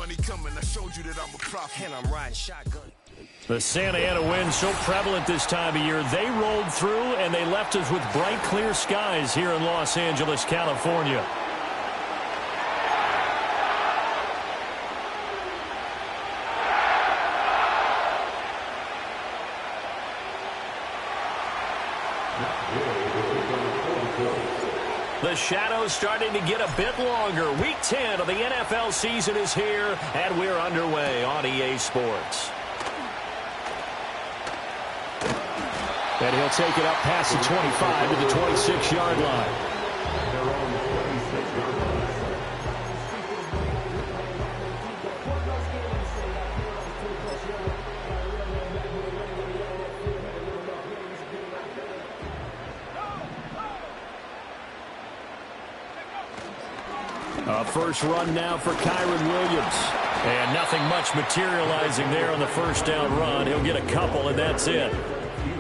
money coming. I showed you that I'm a prophet. And I'm riding shotgun. The Santa Ana wind so prevalent this time of year. They rolled through, and they left us with bright, clear skies here in Los Angeles, California. The shadow's starting to get a bit longer. Week 10 of the NFL season is here, and we're underway on EA Sports. And he'll take it up past the 25 to the 26-yard line. First run now for Kyron Williams. And nothing much materializing there on the first down run. He'll get a couple, and that's it.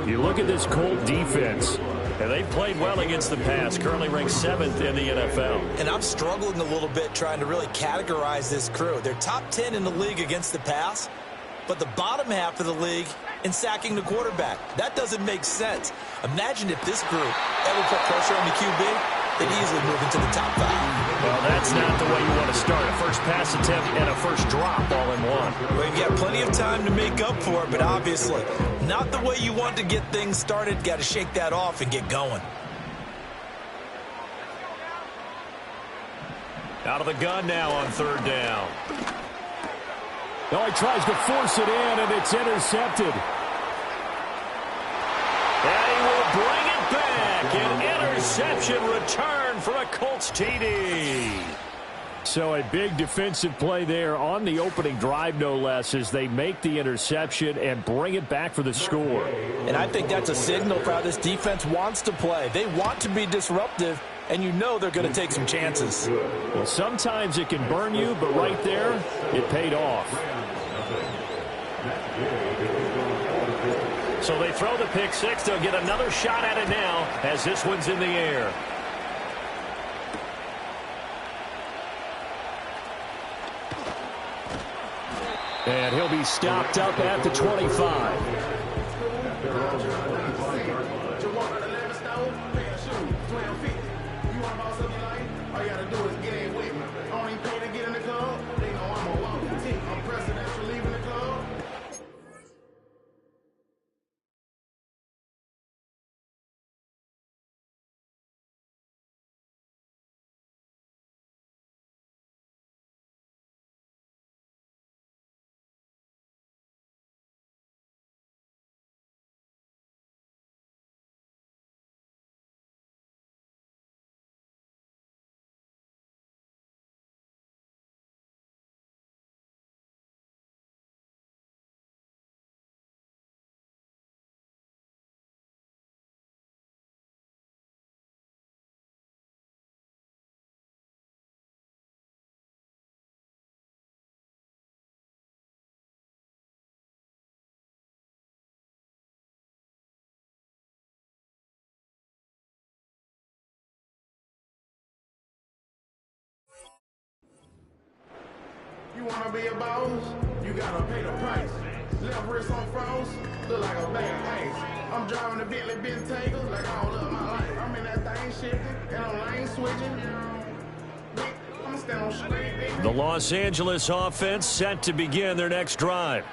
You look at this Colt defense, and they've played well against the pass, currently ranked 7th in the NFL. And I'm struggling a little bit trying to really categorize this crew. They're top 10 in the league against the pass, but the bottom half of the league in sacking the quarterback. That doesn't make sense. Imagine if this group ever put pressure on the QB. They'd easily move into the top 5. Well, that's not the way you want to start. A first pass attempt and a first drop all in one. Well, you've got plenty of time to make up for it, but obviously not the way you want to get things started. Got to shake that off and get going. Out of the gun now on third down. Oh, he tries to force it in, and it's intercepted. And he will bring it back. An interception return for a Colts TD. So a big defensive play there on the opening drive, no less, as they make the interception and bring it back for the score. And I think that's a signal for how this defense wants to play. They want to be disruptive, and you know they're going to take some chances. Well, sometimes it can burn you, but right there, it paid off. So they throw the pick six. They'll get another shot at it now as this one's in the air. And he'll be stopped up at the 25. You wanna be a boss? You gotta pay the price. Left wrist on froze, look like a bag of ice. I'm driving a Bentley Bentayga like all of my life. I'm in that thing shifting, and I'm lane switching. I'ma stand on straight. The Los Angeles offense set to begin their next drive.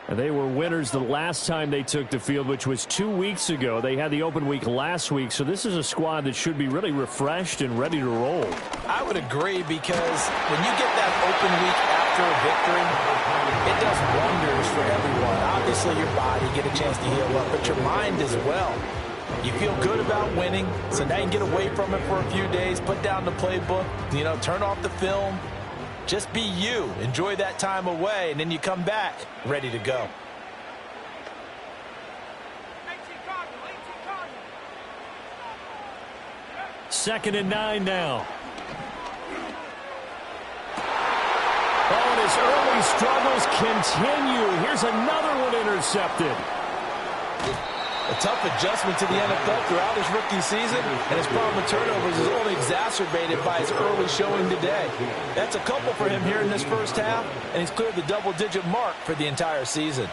And they were winners the last time they took the field, which was 2 weeks ago. They had the open week last week, so this is a squad that should be really refreshed and ready to roll. I would agree, because when you get that open week after a victory, it does wonders for everyone. Obviously, your body get a chance to heal up, but your mind as well. You feel good about winning, so now you can get away from it for a few days, put down the playbook, turn off the film. Just be you. Enjoy that time away, and then you come back ready to go. Second and 9 now. Oh, and his early struggles continue. Here's another one intercepted. A tough adjustment to the NFL throughout his rookie season, and his problem with turnovers is only exacerbated by his early showing today. That's a couple for him here in this first half, and he's cleared the double-digit mark for the entire season.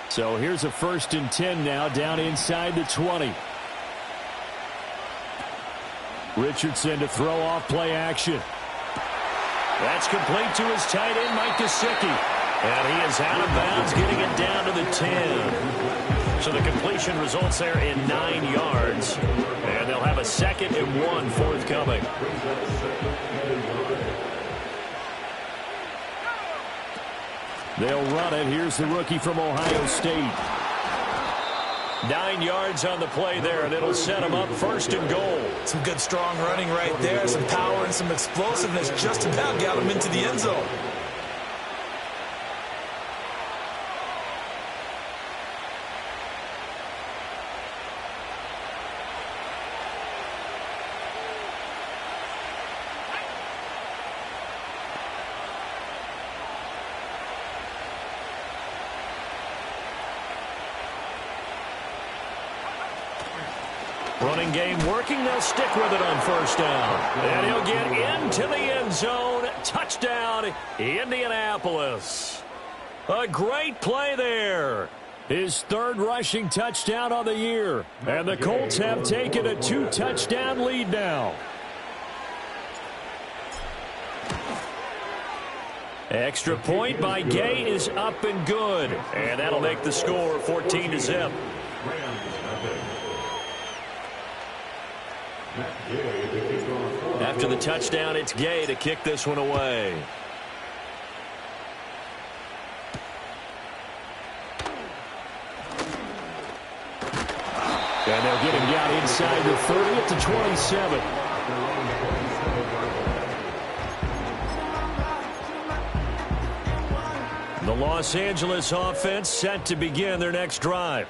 So here's a 1st and 10 now, down inside the 20. Richardson to throw off play action. That's complete to his tight end, Mike Gesicki. And he is out of bounds, getting it down to the 10. So the completion results there in 9 yards. And they'll have a 2nd and 1 forthcoming. They'll run it. Here's the rookie from Ohio State. 9 yards on the play there, and it'll set him up 1st and goal. Some good strong running right there. Some power and some explosiveness just about got him into the end zone. Running game working. They'll stick with it on 1st down. And he'll get into the end zone. Touchdown, Indianapolis. A great play there. His 3rd rushing touchdown on the year. And the Colts have taken a 2-touchdown lead now. Extra point by Gay is up and good. And that'll make the score 14-0. After the touchdown, it's Gay to kick this one away. And they'll get him down inside the 30 up to 27. The Los Angeles offense set to begin their next drive.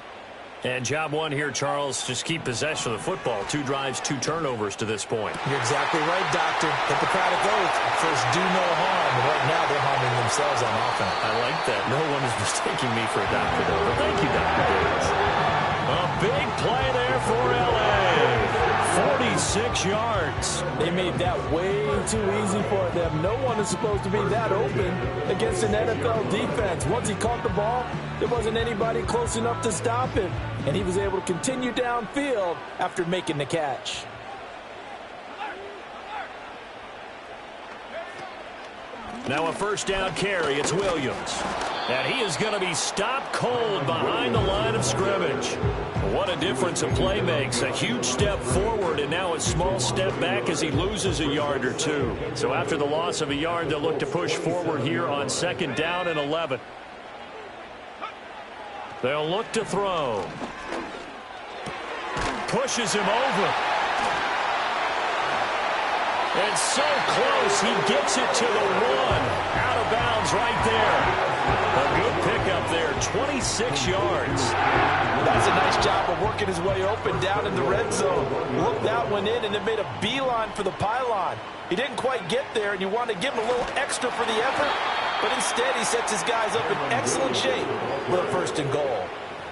And job one here, Charles, just keep possession of the football. 2 drives, 2 turnovers to this point. You're exactly right, Doctor. Hippocratic oath. First, do no harm. And right now, they're harming themselves on offense. I like that. No one is mistaking me for a doctor, though. But thank you, Dr. Davis. A big play there for L.A. 46 yards. They made that way too easy for them. No one is supposed to be that open against an NFL defense. Once he caught the ball, there wasn't anybody close enough to stop him. And he was able to continue downfield after making the catch. Now a 1st down carry. It's Williams. And he is going to be stopped cold behind the line of scrimmage. What a difference a play makes. A huge step forward and now a small step back as he loses a yard or 2. So after the loss of a yard, they'll look to push forward here on 2nd down and 11. They'll look to throw. Pushes him over. And so close, he gets it to the 1. Out of bounds right there. A good pickup there, 26 yards. That's a nice job of working his way open down in the red zone. Looked that one in and then made a beeline for the pylon. He didn't quite get there, and you want to give him a little extra for the effort. But instead, he sets his guys up in excellent shape with a 1st and goal.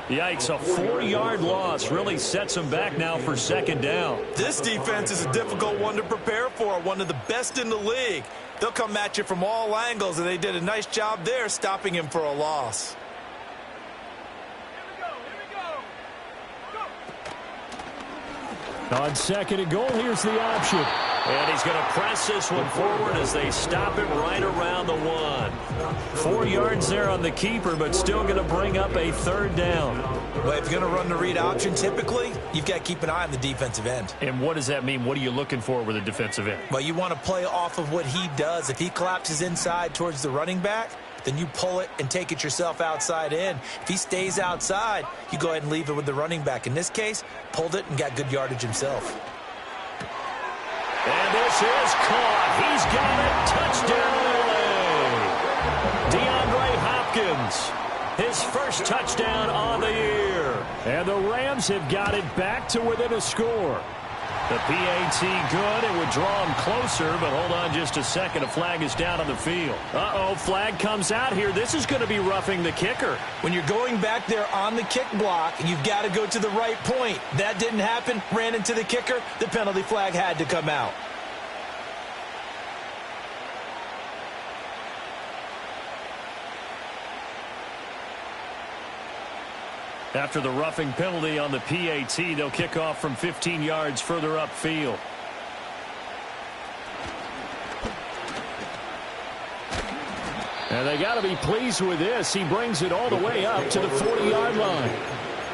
Yikes, a 4-yard loss really sets him back now for 2nd down. This defense is a difficult one to prepare for, one of the best in the league. They'll come at you from all angles, and they did a nice job there stopping him for a loss. On 2nd and goal, here's the option. And he's going to press this one forward as they stop it right around the 1. 4 yards there on the keeper, but still going to bring up a 3rd down. Well, if you're going to run the read option, typically, you've got to keep an eye on the defensive end. And what does that mean? What are you looking for with a defensive end? Well, you want to play off of what he does. If he collapses inside towards the running back, then you pull it and take it yourself outside in. If he stays outside, you go ahead and leave it with the running back. In this case, pulled it and got good yardage himself. And this is caught. He's got it. Touchdown, LA. DeAndre Hopkins, his 1st touchdown on the year. And the Rams have got it back to within a score. The PAT good. It would draw him closer, but hold on just a second. A flag is down on the field. Uh-oh, flag comes out here. This is going to be roughing the kicker. When you're going back there on the kick block, you've got to go to the right point. That didn't happen. Ran into the kicker. The penalty flag had to come out. After the roughing penalty on the PAT, they'll kick off from 15 yards further upfield. And they got to be pleased with this. He brings it all the way up to the 40-yard line.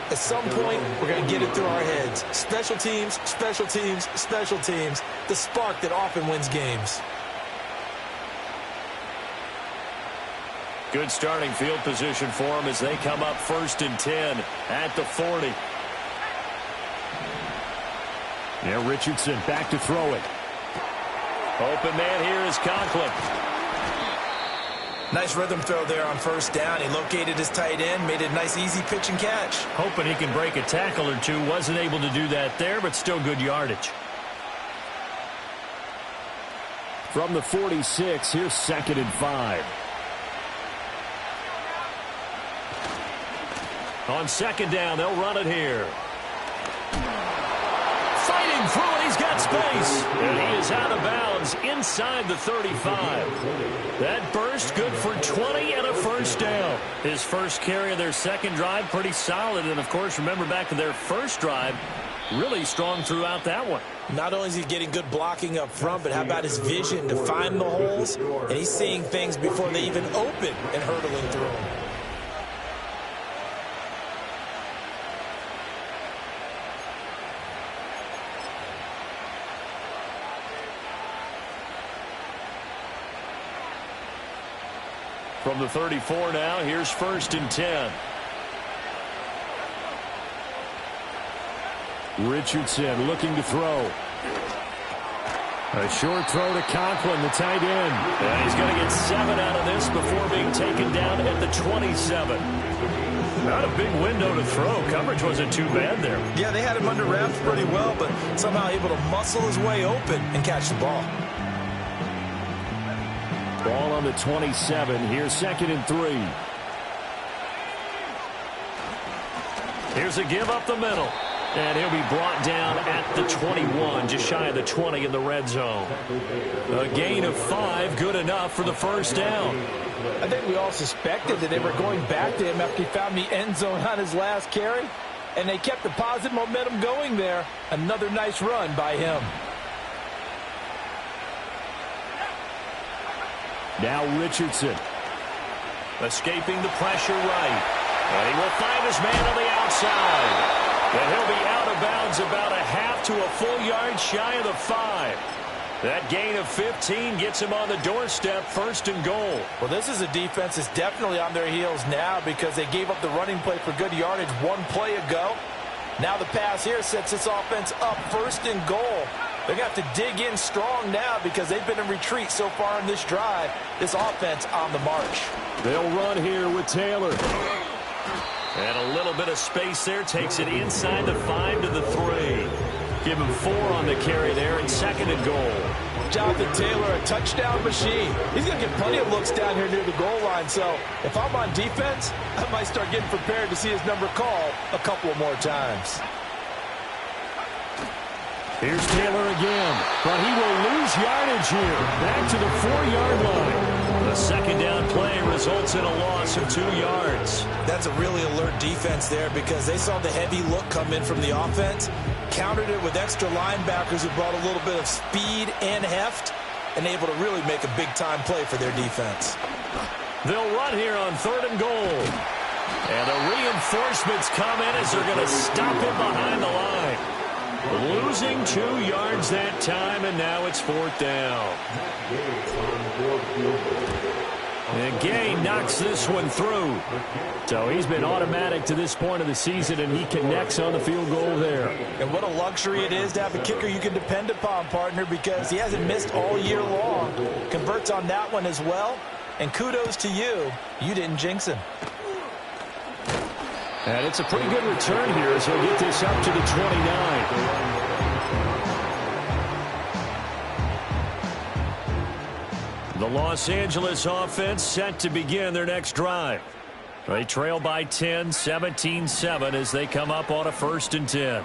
At some point, we're going to get it through our heads. Special teams, special teams, special teams. The spark that often wins games. Good starting field position for them as they come up 1st and 10 at the 40. Yeah, Richardson back to throw it. Open man here is Conklin. Nice rhythm throw there on 1st down. He located his tight end, made a nice easy pitch and catch. Hoping he can break a tackle or two. Wasn't able to do that there, but still good yardage. From the 46, here's 2nd and 5. On 2nd down, they'll run it here. Fighting through it, he's got space. And he is out of bounds inside the 35. That burst good for 20 and a 1st down. His first carry of their 2nd drive, pretty solid. And, of course, remember back to their 1st drive, really strong throughout that one. Not only is he getting good blocking up front, but how about his vision to find the holes? And he's seeing things before they even open and hurdling through them. From the 34 now, here's 1st and 10. Richardson looking to throw. A short throw to Conklin, the tight end. And he's going to get 7 out of this before being taken down at the 27. Not a big window to throw. Coverage wasn't too bad there. Yeah, they had him under wraps pretty well, but somehow able to muscle his way open and catch the ball. Ball on the 27. Here's 2nd and 3. Here's a give up the middle. And he'll be brought down at the 21, just shy of the 20 in the red zone. A gain of 5, good enough for the 1st down. I think we all suspected that they were going back to him after he found the end zone on his last carry. And they kept the positive momentum going there. Another nice run by him. Now Richardson. Escaping the pressure right. And he will find his man on the outside. And he'll be out of bounds about a half to a full yard shy of the 5. That gain of 15 gets him on the doorstep, 1st and goal. Well, this is a defense that's definitely on their heels now because they gave up the running play for good yardage one play ago. Now the pass here sets this offense up 1st and goal. They're going to have to dig in strong now because they've been in retreat so far in this drive. This offense on the march. They'll run here with Taylor. And a little bit of space there. Takes it inside the 5 to the 3. Give him 4 on the carry there and 2nd and goal. Jonathan Taylor, a touchdown machine. He's going to get plenty of looks down here near the goal line. So if I'm on defense, I might start getting prepared to see his number called a couple of more times. Here's Taylor again, but he will lose yardage here. Back to the 4-yard line. The 2nd down play results in a loss of 2 yards. That's a really alert defense there because they saw the heavy look come in from the offense, countered it with extra linebackers who brought a little bit of speed and heft, and able to really make a big-time play for their defense. They'll run here on 3rd and goal. And the reinforcements come in as they're going to stop him behind the line. Losing 2 yards that time, and now it's 4th down. And Gay knocks this one through. So he's been automatic to this point of the season, and he connects on the field goal there. And what a luxury it is to have a kicker you can depend upon, partner, because he hasn't missed all year long. Converts on that one as well. And kudos to you. You didn't jinx him. And it's a pretty good return here as he'll get this up to the 29. The Los Angeles offense set to begin their next drive. They trail by 10, 17-7 as they come up on a 1st and 10.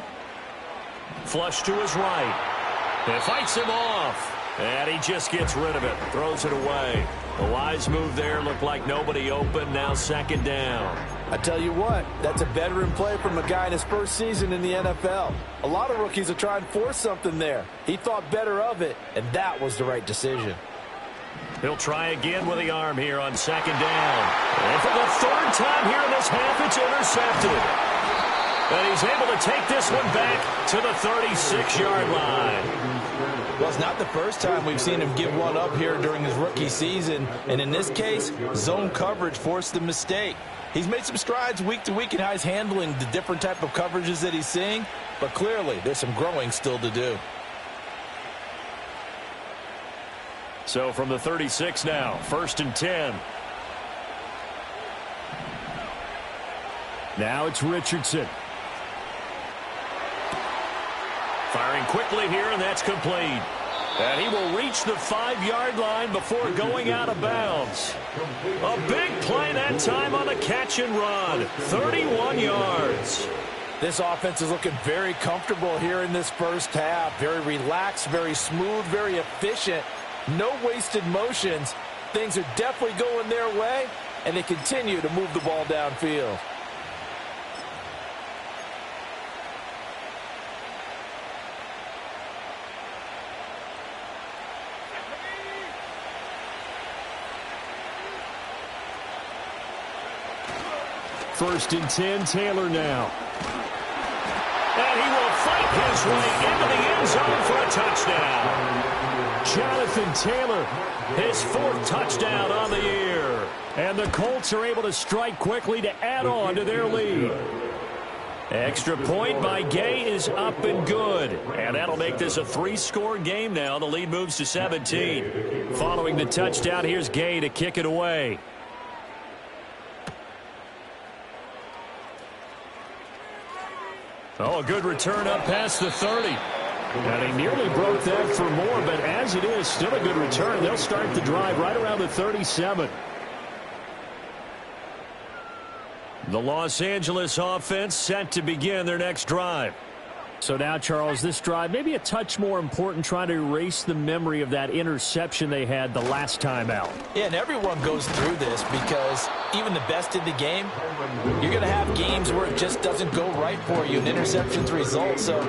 Flush to his right. It fights him off. And he just gets rid of it. Throws it away. A wise move there. Looked like nobody open. Now 2nd down. I tell you what, that's a veteran play from a guy in his first season in the NFL. A lot of rookies are trying to force something there. He thought better of it, and that was the right decision. He'll try again with the arm here on 2nd down. And for the 3rd time here in this half, it's intercepted. And he's able to take this one back to the 36-yard line. Well, it's not the first time we've seen him give one up here during his rookie season. And in this case, zone coverage forced the mistake. He's made some strides week to week in how he's handling the different type of coverages that he's seeing. But clearly, there's some growing still to do. So from the 36 now, 1st and 10. Now it's Richardson. Firing quickly here, and that's complete. And he will reach the 5-yard line before going out of bounds. A big play that time on the catch and run. 31 yards. This offense is looking very comfortable here in this first half. Very relaxed, very smooth, very efficient. No wasted motions. Things are definitely going their way, and they continue to move the ball downfield. First and 10, Taylor now. And he will fight his way into the end zone for a touchdown. Jonathan Taylor, his 4th touchdown on the year. And the Colts are able to strike quickly to add on to their lead. Extra point by Gay is up and good. And that'll make this a 3-score game now. The lead moves to 17. Following the touchdown, here's Gay to kick it away. Oh, a good return up past the 30. And he nearly broke that for more, but as it is, still a good return. They'll start the drive right around the 37. The Los Angeles offense set to begin their next drive. So now, Charles, this drive maybe a touch more important, trying to erase the memory of that interception they had the last time out. Yeah, and everyone goes through this because even the best in the game, you're going to have games where it just doesn't go right for you and interceptions result. So,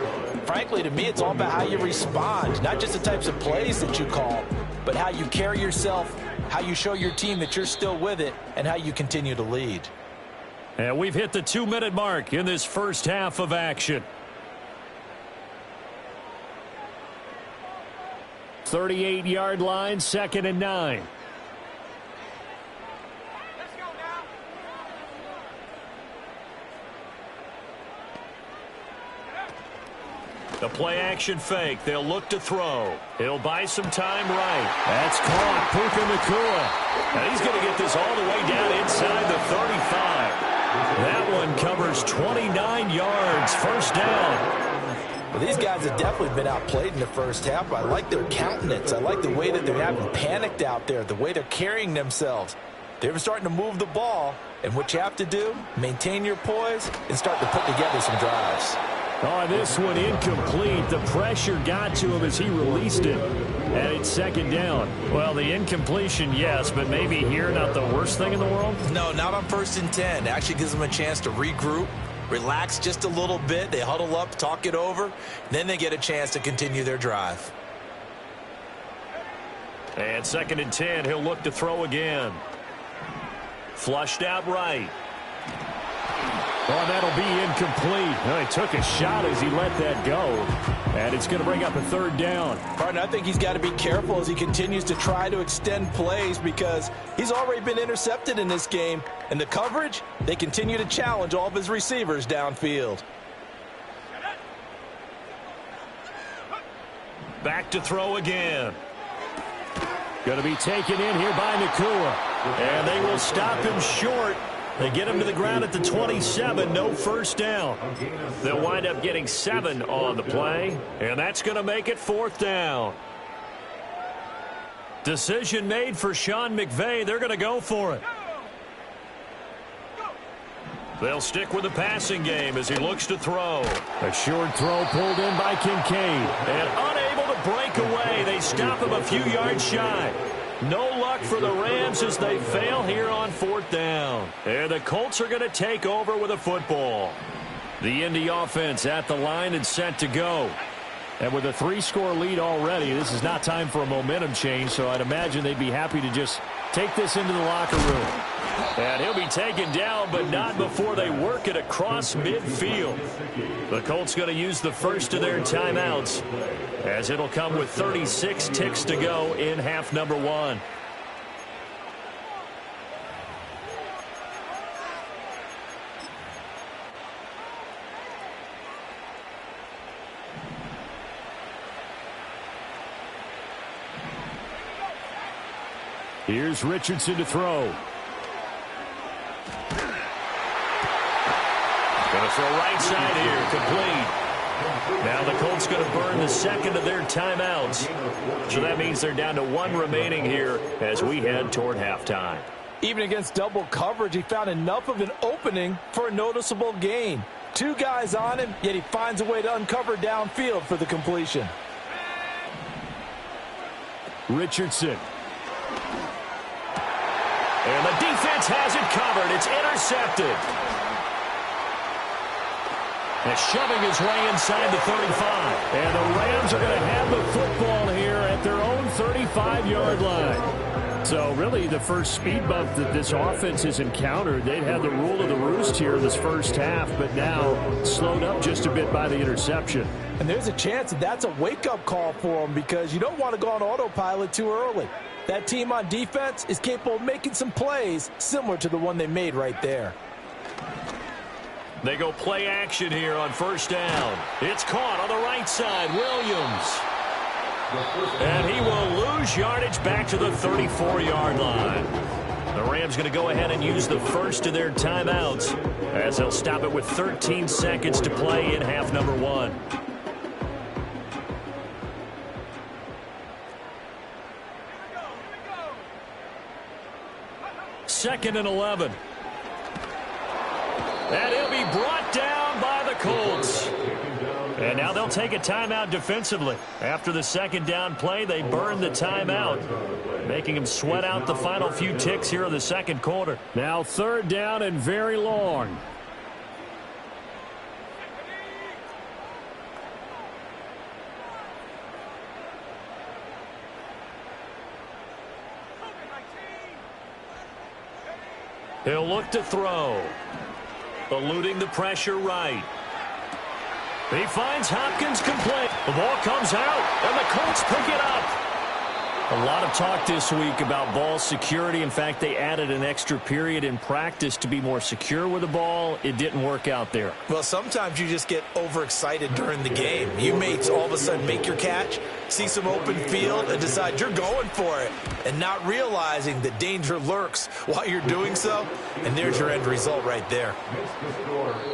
frankly, to me, it's all about how you respond, not just the types of plays that you call, but how you carry yourself, how you show your team that you're still with it, and how you continue to lead. And we've hit the 2-minute mark in this first half of action. 38-yard line, 2nd and 9. The play action fake. They'll look to throw. He'll buy some time right. That's caught. Puka Nacua. And he's going to get this all the way down inside the 35. That one covers 29 yards. 1st down. Well, these guys have definitely been outplayed in the first half. I like their countenance. I like the way that they're having panicked out there, the way they're carrying themselves. They're starting to move the ball, and what you have to do, maintain your poise and start to put together some drives. Oh, this one incomplete. The pressure got to him as he released it, and it's 2nd down. Well, the incompletion, yes, but maybe here not the worst thing in the world? No, not on 1st and 10. It actually gives them a chance to regroup, relax just a little bit. They huddle up, talk it over. Then they get a chance to continue their drive. And 2nd and 10, he'll look to throw again. Flushed out right. Oh, that'll be incomplete. Well, he took a shot as he let that go. And it's going to bring up a 3rd down. Partner, I think he's got to be careful as he continues to try to extend plays because he's already been intercepted in this game. And the coverage, they continue to challenge all of his receivers downfield. Back to throw again. Going to be taken in here by Nacua. And they will stop him short. They get him to the ground at the 27. No 1st down. They'll wind up getting 7 on the play. And that's going to make it 4th down. Decision made for Sean McVay. They're going to go for it. They'll stick with the passing game as he looks to throw. A short throw pulled in by Kincaid. And unable to break away. They stop him a few yards shy. No luck for the Rams as they fail here on 4th down. And the Colts are going to take over with a football. The Indy offense at the line and set to go. And with a 3-score lead already, this is not time for a momentum change, so I'd imagine they'd be happy to just take this into the locker room. And he'll be taken down, but not before they work it across midfield. The Colts going to use the first of their timeouts, as it'll come with 36 ticks to go in half number 1. Here's Richardson to throw. Going to throw right side here, complete. Now the Colts going to burn the second of their timeouts. So that means they're down to 1 remaining here as we head toward halftime. Even against double coverage, he found enough of an opening for a noticeable gain. 2 guys on him, yet he finds a way to uncover downfield for the completion. Richardson. And the defense has it covered. It's intercepted. And shoving his way inside the 35. And the Rams are going to have the football here at their own 35-yard line. So really the first speed bump that this offense has encountered, they'd had the rule of the roost here in this first half, but now slowed up just a bit by the interception. And there's a chance that that's a wake-up call for them because you don't want to go on autopilot too early. That team on defense is capable of making some plays similar to the one they made right there. They go play action here on 1st down. It's caught on the right side. Williams. And he will lose yardage back to the 34-yard line. The Rams going to go ahead and use the first of their timeouts as they'll stop it with 13 seconds to play in half number 1. Second and 11. And he'll be brought down by the Colts. And now they'll take a timeout defensively. After the second down play, they burn the timeout, making him sweat out the final few ticks here in the second quarter. Now 3rd down and very long. He'll look to throw. Eluding the pressure right. He finds Hopkins complete. The ball comes out, and the Colts pick it up. A lot of talk this week about ball security. In fact, they added an extra period in practice to be more secure with the ball. It didn't work out there. Well, sometimes you just get overexcited during the game. You mates all of a sudden make your catch, see some open field, and decide you're going for it, and not realizing the danger lurks while you're doing so. And there's your end result right there.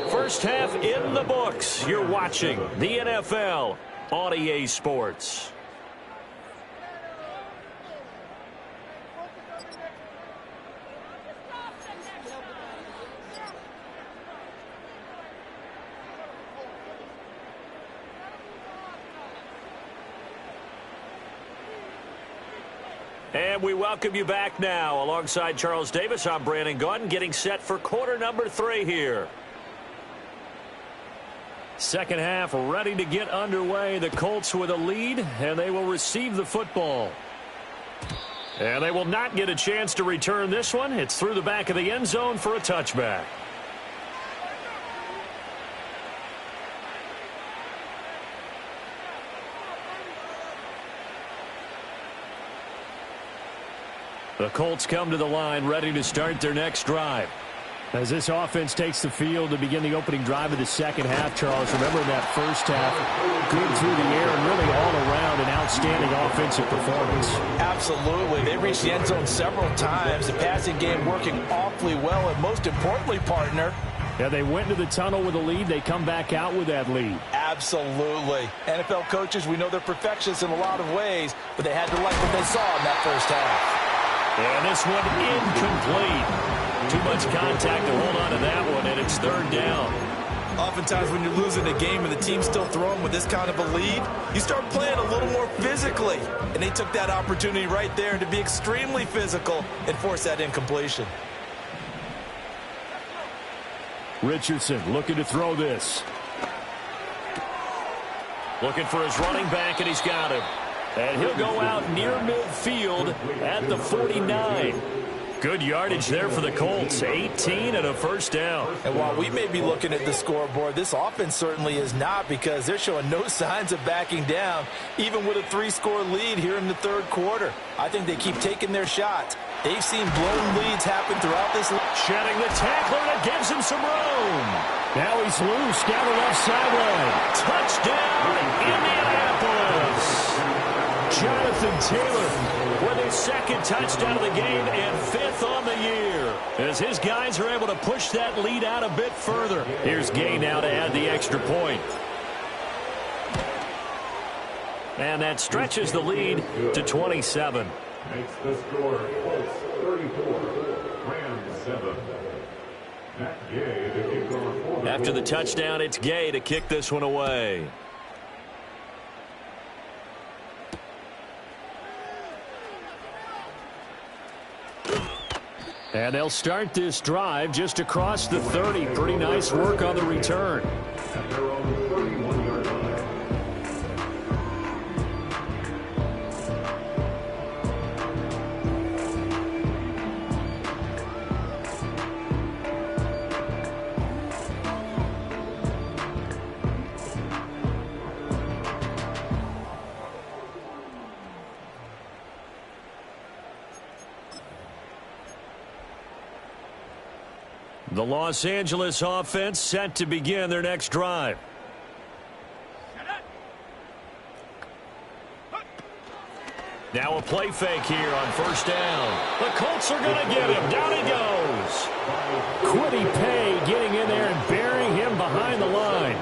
First half in the books. You're watching the NFL on EA Sports. And we welcome you back now. Alongside Charles Davis, I'm Brandon Gaudin, getting set for quarter number 3 here. Second half ready to get underway. The Colts with a lead, and they will receive the football. And they will not get a chance to return this one. It's through the back of the end zone for a touchback. The Colts come to the line ready to start their next drive. As this offense takes the field to begin the opening drive of the second half, Charles, remember in that first half, good through the air and really all around an outstanding offensive performance. Absolutely. They reached the end zone several times. The passing game working awfully well, and most importantly, partner, Yeah, they went to the tunnel with a lead. They come back out with that lead. Absolutely. NFL coaches, we know they're perfectionists in a lot of ways, but they had to like what they saw in that first half. And this one incomplete. Too much contact to hold on to that one, and it's third down. Oftentimes when you're losing a game and the team's still throwing with this kind of a lead, you start playing a little more physically. And they took that opportunity right there to be extremely physical and force that incompletion. Richardson looking to throw this. Looking for his running back, and he's got him. And he'll go out near midfield at the 49. Good yardage there for the Colts. 18 and a first down. And while we may be looking at the scoreboard, this offense certainly is not, because they're showing no signs of backing down, even with a 3-score lead here in the third quarter. I think they keep taking their shots. They've seen blown leads happen throughout this. Shedding the tackler that gives him some room. Now he's loose down the left sideline. Touchdown, Indianapolis. Jonathan Taylor with his second touchdown of the game and 5th on the year, as his guys are able to push that lead out a bit further. Here's Gay now to add the extra point. And that stretches the lead to 27. Makes the score Colts 34, Rams 7. Matt Gay to kick on. After the touchdown, it's Gay to kick this one away. And they'll start this drive just across the 30. Pretty nice work on the return. At their own 31-yard line. The Los Angeles offense set to begin their next drive. Now a play fake here on first down. The Colts are going to get him. Down he goes. Kwity Paye getting in there and burying him behind the line.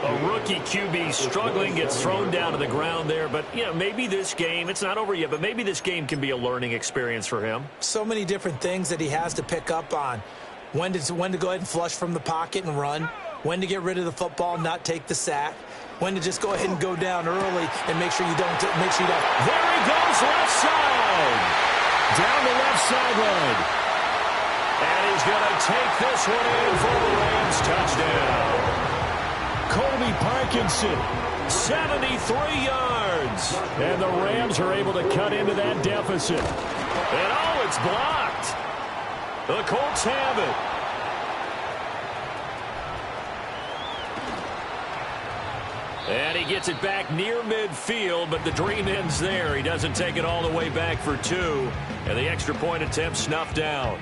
A rookie QB struggling, gets thrown down to the ground there. But, you know, maybe this game, it's not over yet, but maybe this game can be a learning experience for him. So many different things that he has to pick up on. When to go ahead and flush from the pocket and run. When to get rid of the football and not take the sack. When to just go ahead and go down early and make sure you don't. There he goes, left side. Down the left sideline. And he's going to take this one in for the Rams touchdown. Colby Parkinson, 73 yards. And the Rams are able to cut into that deficit. And oh, it's blocked. The Colts have it. And he gets it back near midfield, but the dream ends there. He doesn't take it all the way back for 2. And the extra point attempt snuffed down.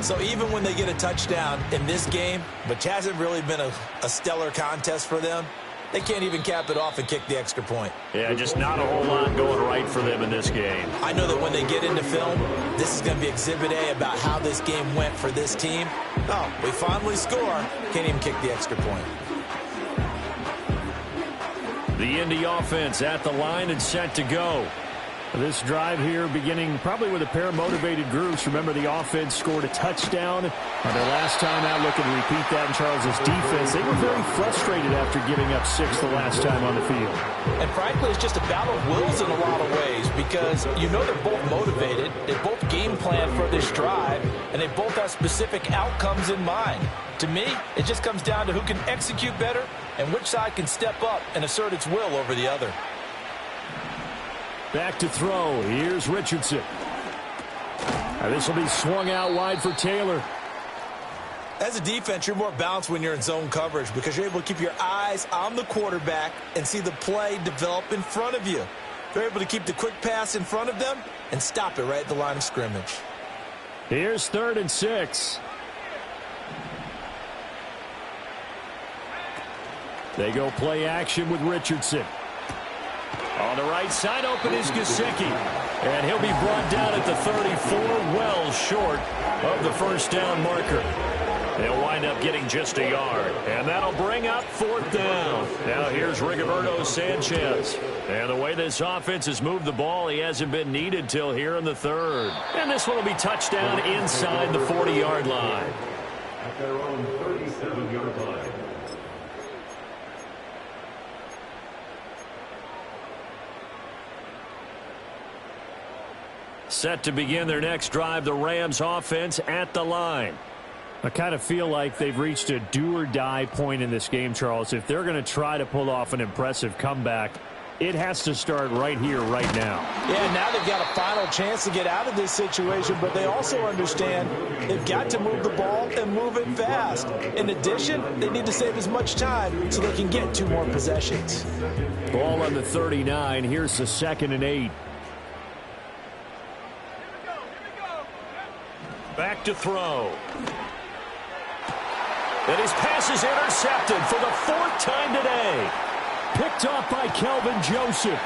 So even when they get a touchdown in this game, which hasn't really been a stellar contest for them, they can't even cap it off and kick the extra point. Yeah, just not a whole lot going right for them in this game. I know that when they get into film, this is going to be Exhibit A about how this game went for this team. Oh, we finally score. Can't even kick the extra point. The Indy offense at the line and set to go. This drive here beginning probably with a pair of motivated groups. Remember, the offense scored a touchdown on their last time out. Looking to repeat that in Charles's defense. They were very frustrated after giving up 6 the last time on the field. And frankly, it's just a battle of wills in a lot of ways, because you know they're both motivated. They both game plan for this drive, and they both have specific outcomes in mind. To me, it just comes down to who can execute better and which side can step up and assert its will over the other. Back to throw. Here's Richardson. This will be swung out wide for Taylor. As a defense, you're more balanced when you're in zone coverage, because you're able to keep your eyes on the quarterback and see the play develop in front of you. They're able to keep the quick pass in front of them and stop it right at the line of scrimmage. Here's 3rd and 6. They go play action with Richardson. On the right side, open is Gesicki. And he'll be brought down at the 34, well short of the first down marker. They'll wind up getting just a yard. And that'll bring up 4th down. Now here's Rigoberto Sanchez. And the way this offense has moved the ball, he hasn't been needed till here in the 3rd. And this one will be touchdown inside the 40-yard line. At their own 37-yard line. Set to begin their next drive, the Rams offense at the line. I kind of feel like they've reached a do-or-die point in this game, Charles. If they're going to try to pull off an impressive comeback, it has to start right here, right now. Yeah, now they've got a final chance to get out of this situation, but they also understand they've got to move the ball and move it fast. In addition, they need to save as much time so they can get 2 more possessions. Ball on the 39. Here's the 2nd and 8. Back to throw. And his pass is intercepted for the 4th time today. Picked off by Kelvin Joseph.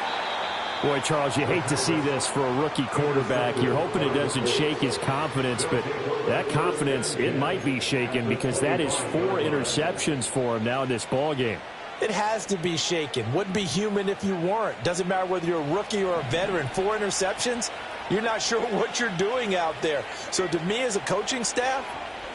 Boy, Charles, you hate to see this for a rookie quarterback. You're hoping it doesn't shake his confidence, but that confidence, it might be shaken because that is 4 interceptions for him now in this ballgame. It has to be shaken. Wouldn't be human if you weren't. Doesn't matter whether you're a rookie or a veteran. 4 interceptions, you're not sure what you're doing out there. So to me as a coaching staff,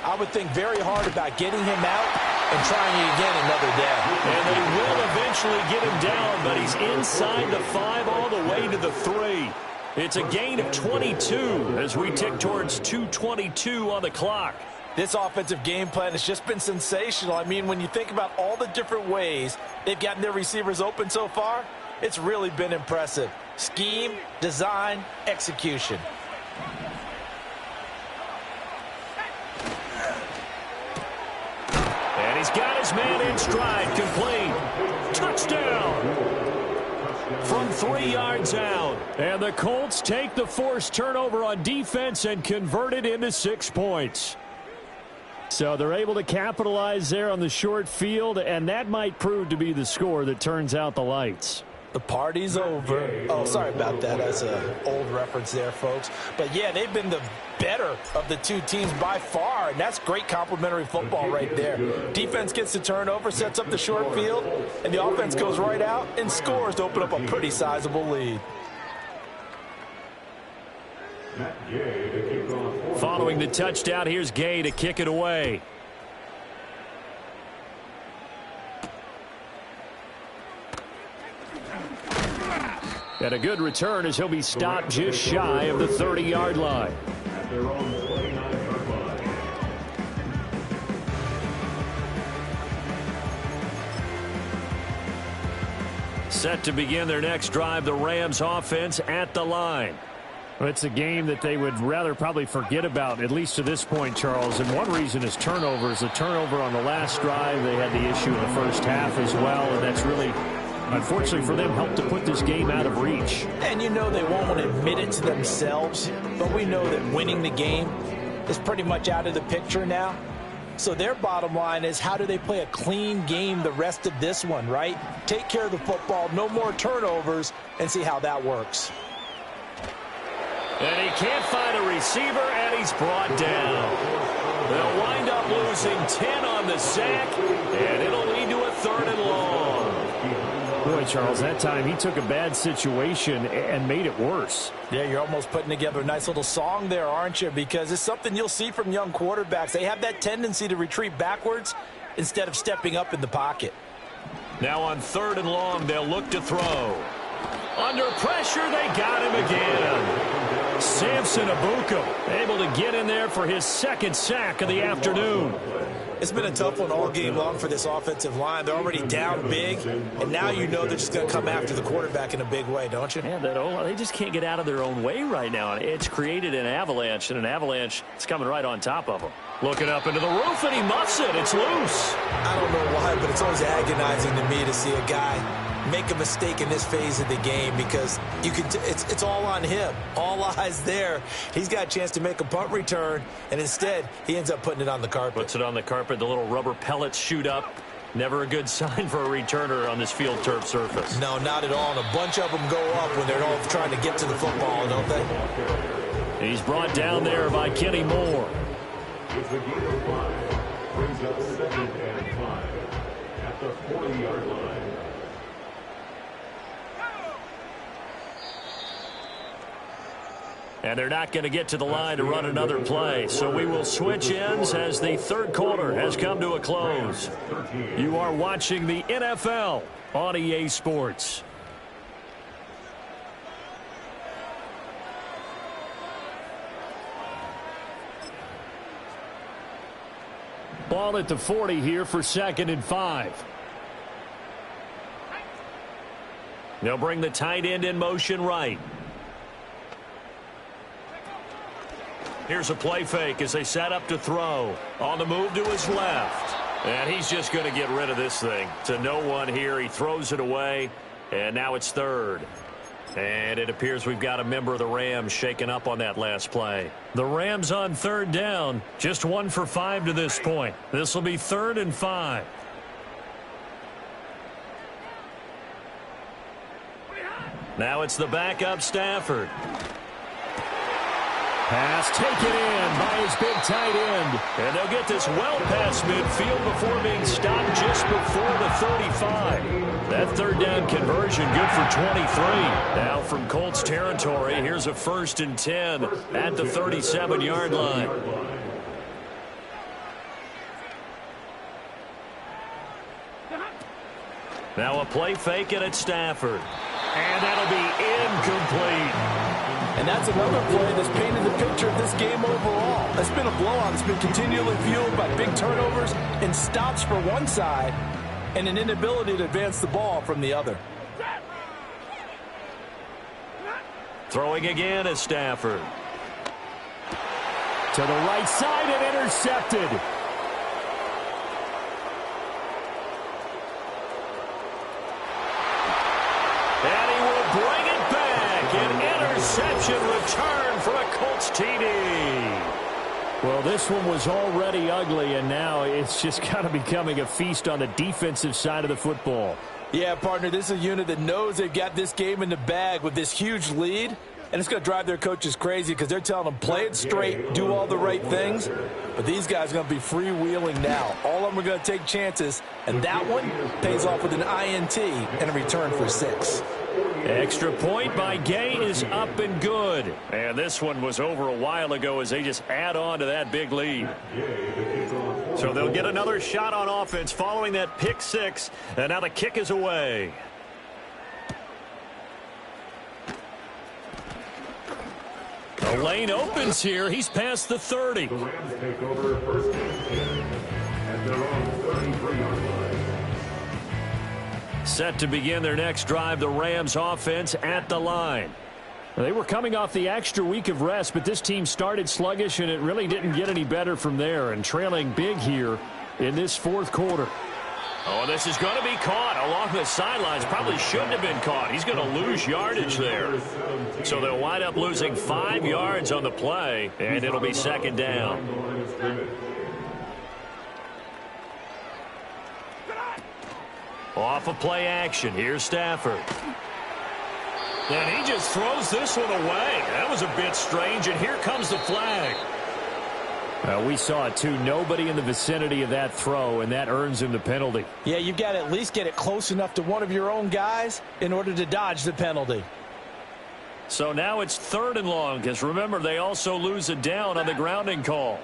I would think very hard about getting him out and trying again another day. And they will eventually get him down, but he's inside the 5 all the way to the 3. It's a gain of 22 as we tick towards 2:22 on the clock. This offensive game plan has just been sensational. I mean, when you think about all the different ways they've gotten their receivers open so far, it's really been impressive. Scheme, design, execution. And he's got his man in stride, complete. Touchdown! From 3 yards out. And the Colts take the forced turnover on defense and convert it into 6 points. So they're able to capitalize there on the short field, and that might prove to be the score that turns out the lights. The party's over. Oh, sorry about that. That's an old reference there, folks. But, yeah, they've been the better of the 2 teams by far, and that's great complimentary football right there. Defense gets the turnover, sets up the short field, and the offense goes right out and scores to open up a pretty sizable lead. Following the touchdown, here's Gay to kick it away. And a good return as he'll be stopped just shy of the 30-yard line. At their own 29-yard line. Set to begin their next drive, the Rams offense at the line. Well, it's a game that they would rather probably forget about, at least to this point, Charles. And one reason is turnovers. A turnover on the last drive. They had the issue in the first half as well, and that's really, unfortunately for them, helped to put this game out of reach. And you know they won't want to admit it to themselves, but we know that winning the game is pretty much out of the picture now. So their bottom line is, how do they play a clean game the rest of this one, right? Take care of the football, no more turnovers, and see how that works. And he can't find a receiver, and he's brought down. They'll wind up losing 10 on the sack, and it'll lead to a 3rd and long. Boy, Charles, that time he took a bad situation and made it worse. Yeah, you're almost putting together a nice little song there, aren't you? Because it's something you'll see from young quarterbacks. They have that tendency to retreat backwards instead of stepping up in the pocket. Now on 3rd and long, they'll look to throw. Under pressure, they got him again. Samson Abuka able to get in there for his 2nd sack of the afternoon. It's been a tough one all game long for this offensive line. They're already down big, and now you know they're just going to come after the quarterback in a big way, don't you? Yeah, they just can't get out of their own way right now. It's created an avalanche, and an avalanche is coming right on top of them. Looking up into the roof, and he muffs it. It's loose. I don't know why, but it's always agonizing to me to see a guy make a mistake in this phase of the game, because you can it's all on him. All eyes there. He's got a chance to make a punt return, and instead he ends up putting it on the carpet. Puts it on the carpet. The little rubber pellets shoot up. Never a good sign for a returner on this field turf surface. No, not at all. And a bunch of them go up when they're all trying to get to the football, don't they? He's brought down there by Kenny Moore. It's the gain of 5. Brings up 2nd and 5 at the 40-yard line. And they're not going to get to the line to run another play. So we will switch ends as the third quarter has come to a close. You are watching the NFL on EA Sports. Ball at the 40 here for 2nd and 5. They'll bring the tight end in motion right. Here's a play fake as they set up to throw. On the move to his left. And he's just going to get rid of this thing. To no one here. He throws it away. And now it's 3rd. And it appears we've got a member of the Rams shaken up on that last play. The Rams on 3rd down. Just 1 for 5 to this point. This will be 3rd and 5. Now it's the backup Stafford. Pass taken in by his big tight end. And they'll get this well past midfield before being stopped just before the 35. That 3rd down conversion good for 23. Now from Colts territory, here's a 1st and 10 at the 37-yard line. Now a play fake and it's Stafford. And that'll be incomplete. And that's another play that's painted the picture of this game overall. It's been a blowout. It's been continually fueled by big turnovers and stops for one side and an inability to advance the ball from the other. Throwing again is Stafford. To the right side and intercepted. And he will bring it back. An interception return for a Colts TD. Well, this one was already ugly, and now it's just kind of becoming a feast on the defensive side of the football. Yeah, partner, this is a unit that knows they've got this game in the bag with this huge lead, and it's going to drive their coaches crazy because they're telling them play it straight, do all the right things, but these guys are going to be freewheeling now. All of them are going to take chances, and that one pays off with an INT and a return for 6. Extra point by Gay is up and good. And this one was over a while ago as they just add on to that big lead. So they'll get another shot on offense following that pick 6. And now the kick is away. The lane opens here. He's past the 30. The Rams take over 1st and 10 at their own 33-yard line. Set to begin their next drive, the Rams offense at the line. They were coming off the extra week of rest, but this team started sluggish, and it really didn't get any better from there, and trailing big here in this 4th quarter. Oh, this is going to be caught along the sidelines. Probably shouldn't have been caught. He's going to lose yardage there. So they'll wind up losing 5 yards on the play, and it'll be 2nd down. Off of play action. Here's Stafford. And he just throws this one away. That was a bit strange, and here comes the flag. We saw it, too. Nobody in the vicinity of that throw, and that earns him the penalty. Yeah, you've got to at least get it close enough to one of your own guys in order to dodge the penalty. So now it's 3rd and long, because remember, they also lose a down on the grounding call.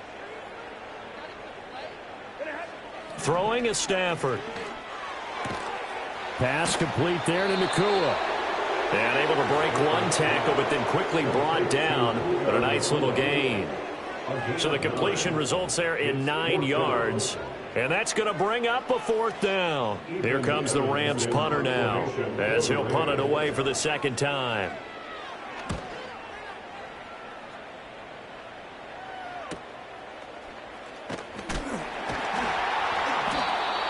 Throwing is Stafford. Pass complete there to Nakua. And able to break one tackle, but then quickly brought down. But a nice little gain. So the completion results there in 9 yards. And that's going to bring up a 4th down. Here comes the Rams punter now, as he'll punt it away for the 2nd time.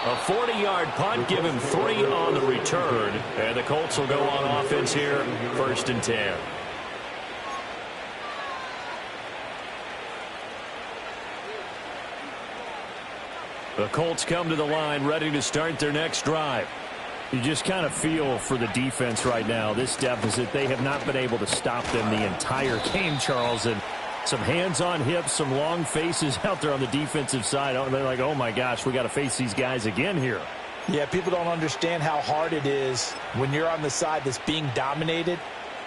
A 40-yard punt, give him 3 on the return. And the Colts will go on offense here, 1st and 10. The Colts come to the line ready to start their next drive. You just kind of feel for the defense right now. This deficit, they have not been able to stop them the entire game, Charles. And some hands on hips, some long faces out there on the defensive side. They're like, oh, my gosh, we got to face these guys again here. Yeah, people don't understand how hard it is when you're on the side that's being dominated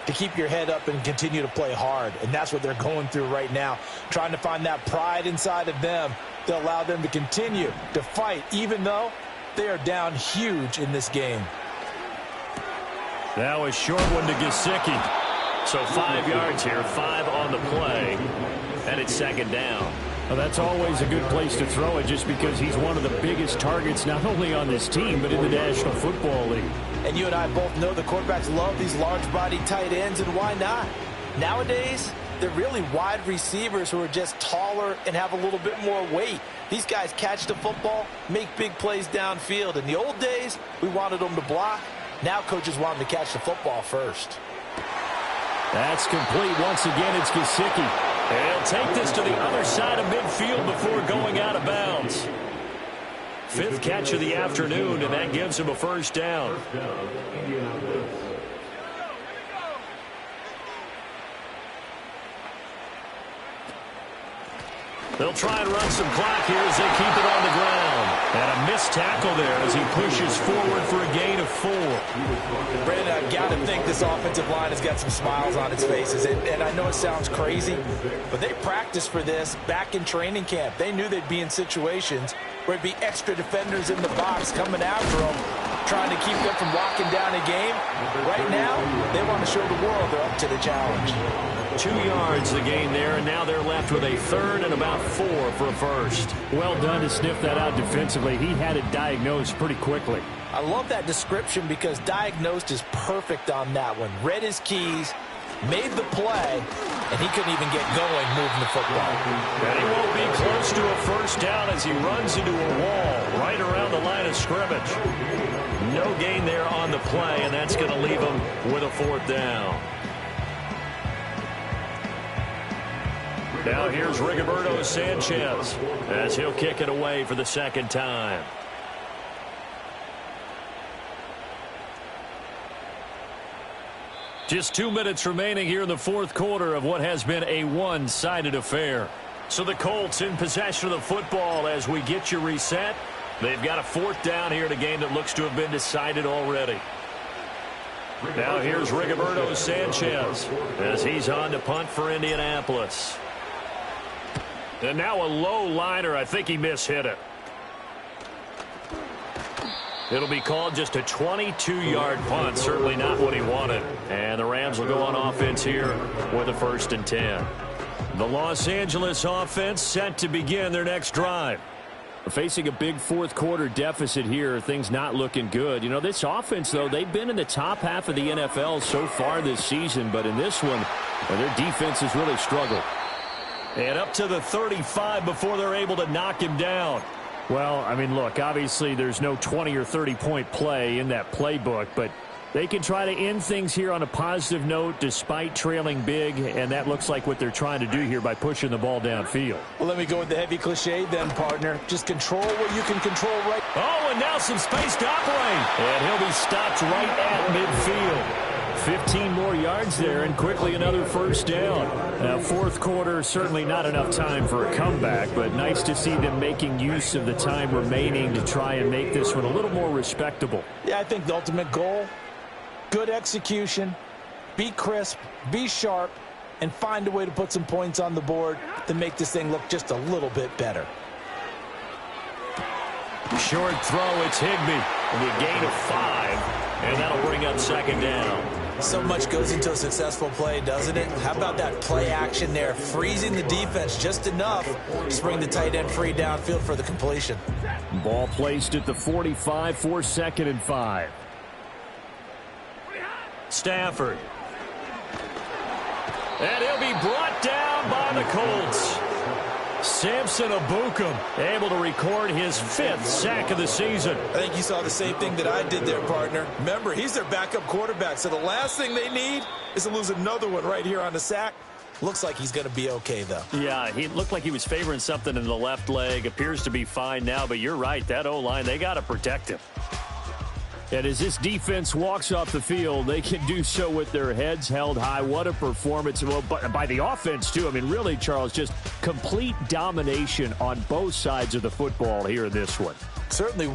to keep your head up and continue to play hard. And that's what they're going through right now, trying to find that pride inside of them to allow them to continue to fight, even though they are down huge in this game. That was short one to Gesicki. So 5 yards here, 5 on the play, and it's second down. Well, that's always a good place to throw it just because he's one of the biggest targets not only on this team but in the National Football League. And you and I both know the quarterbacks love these large-body tight ends, and why not? Nowadays, they're really wide receivers who are just taller and have a little bit more weight. These guys catch the football, make big plays downfield. In the old days, we wanted them to block. Now coaches want them to catch the football first. That's complete. Once again, it's Gesicki. He'll take this to the other side of midfield before going out of bounds. 5th catch of the afternoon, and that gives him a first down. They'll try and run some clock here as they keep it on the ground. And a missed tackle there as he pushes forward for a gain of 4. Brandon, I've got to think this offensive line has got some smiles on its faces. And I know it sounds crazy, but they practiced for this back in training camp. They knew they'd be in situations where it'd be extra defenders in the box coming after them, trying to keep them from locking down a game. Right now, they want to show the world they're up to the challenge. 2 yards the gain there, and now they're left with a 3rd and about 4 for a first. Well done to sniff that out defensively. He had it diagnosed pretty quickly. I love that description because diagnosed is perfect on that one. Read his keys, made the play, and he couldn't even get going moving the football. And he won't be close to a first down as he runs into a wall right around the line of scrimmage. No gain there on the play, and that's going to leave him with a 4th down. Now here's Rigoberto Sanchez as he'll kick it away for the second time. Just 2 minutes remaining here in the 4th quarter of what has been a one-sided affair. So the Colts in possession of the football as we get you reset. They've got a 4th down here in a game that looks to have been decided already. Now here's Rigoberto Sanchez as he's on to punt for Indianapolis. And now a low liner. I think he mishit it. It'll be called just a 22-yard punt. Certainly not what he wanted. And the Rams will go on offense here with a 1st and 10. The Los Angeles offense set to begin their next drive. Facing a big 4th quarter deficit here, things not looking good. You know, this offense, though, they've been in the top half of the NFL so far this season. But in this one, their defense has really struggled. And up to the 35 before they're able to knock him down. Well, I mean, look, obviously there's no 20 or 30-point play in that playbook, but they can try to end things here on a positive note despite trailing big, and that looks like what they're trying to do here by pushing the ball downfield. Well, let me go with the heavy cliche then, partner. Just control what you can control right. Oh, and now some space to operate. And he'll be stopped right at midfield. 15 more yards there, and quickly another first down. Now, 4th quarter, certainly not enough time for a comeback, but nice to see them making use of the time remaining to try and make this one a little more respectable. Yeah, I think the ultimate goal, good execution, be crisp, be sharp, and find a way to put some points on the board to make this thing look just a little bit better. Short throw, it's Higbee. The gain of 5, and that'll bring up second down. So much goes into a successful play, doesn't it? How about that play action there, freezing the defense just enough to bring the tight end free downfield for the completion. Ball placed at the 45 for 2nd and 5. Stafford. And he'll be brought down by the Colts. Samson Ebukam able to record his 5th sack of the season. I think you saw the same thing that I did there, partner. Remember, he's their backup quarterback, so the last thing they need is to lose another one right here on the sack. Looks like he's going to be okay, though. Yeah, he looked like he was favoring something in the left leg. Appears to be fine now, but you're right. That O-line, they got to protect him. And as this defense walks off the field, they can do so with their heads held high. What a performance. Well, by the offense, too. I mean, really, Charles, just complete domination on both sides of the football here in this one. Certainly